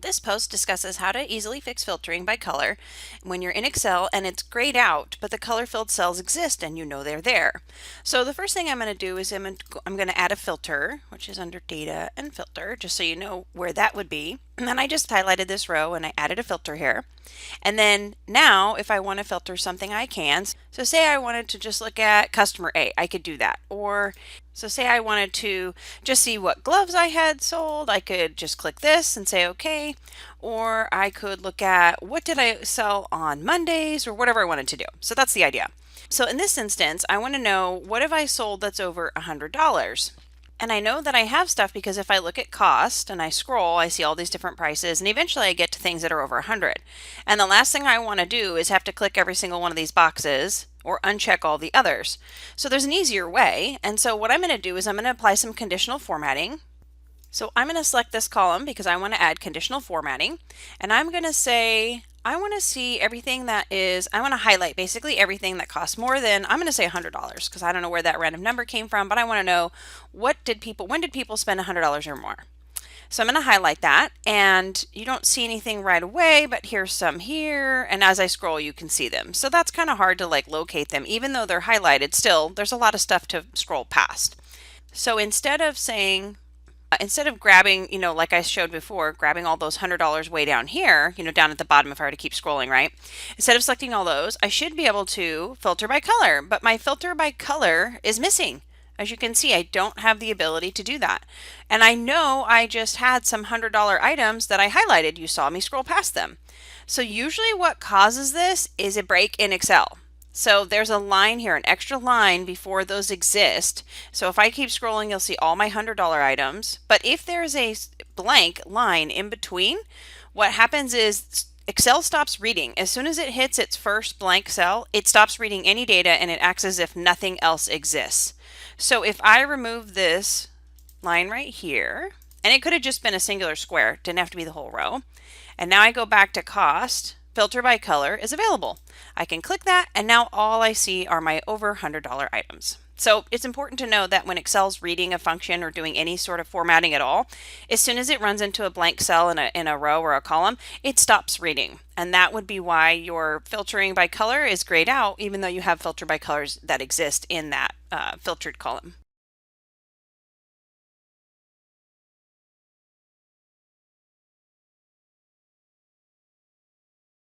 This post discusses how to easily fix filtering by color when you're in Excel and it's grayed out, but the color-filled cells exist and you know they're there. So the first thing I'm going to do is I'm going to add a filter, which is under Data and Filter, just so you know where that would be. And then I just highlighted this row and I added a filter here. And then now if I want to filter something, I can. So say I wanted to just look at customer A, I could do that. Or so say I wanted to just see what gloves I had sold, I could just click this and say okay. Or I could look at what did I sell on Mondays or whatever I wanted to do. So that's the idea. So in this instance, I want to know what have I sold that's over $100. And I know that I have stuff because if I look at cost and I scroll, I see all these different prices and eventually I get to things that are over 100. And the last thing I want to do is have to click every single one of these boxes or uncheck all the others. So there's an easier way. And so what I'm going to do is I'm going to apply some conditional formatting. So I'm going to select this column because I want to add conditional formatting. And I'm going to say, I want to see everything that is, I want to highlight basically everything that costs more than, I'm going to say $100 because I don't know where that random number came from, but I want to know when did people spend $100 or more? So I'm going to highlight that, and you don't see anything right away, but here's some here, and as I scroll you can see them. So that's kind of hard to like locate them. Even though they're highlighted, still there's a lot of stuff to scroll past. So instead of grabbing, like I showed before, grabbing all those $100 way down here, down at the bottom if I were to keep scrolling, right? Instead of selecting all those, I should be able to filter by color, but my filter by color is missing. As you can see, I don't have the ability to do that. And I know I just had some $100 items that I highlighted. You saw me scroll past them. So usually what causes this is a break in Excel. So there's a line here, an extra line before those exist. So if I keep scrolling, you'll see all my $100 items. But if there's a blank line in between, what happens is Excel stops reading. As soon as it hits its first blank cell, it stops reading any data and it acts as if nothing else exists. So if I remove this line right here, and it could have just been a singular square, didn't have to be the whole row. And now I go back to cost, filter by color is available. I can click that and now all I see are my over $100 items. So it's important to know that when Excel's reading a function or doing any sort of formatting at all, as soon as it runs into a blank cell in a row or a column, it stops reading. And that would be why your filtering by color is grayed out, even though you have filter by colors that exist in that filtered column.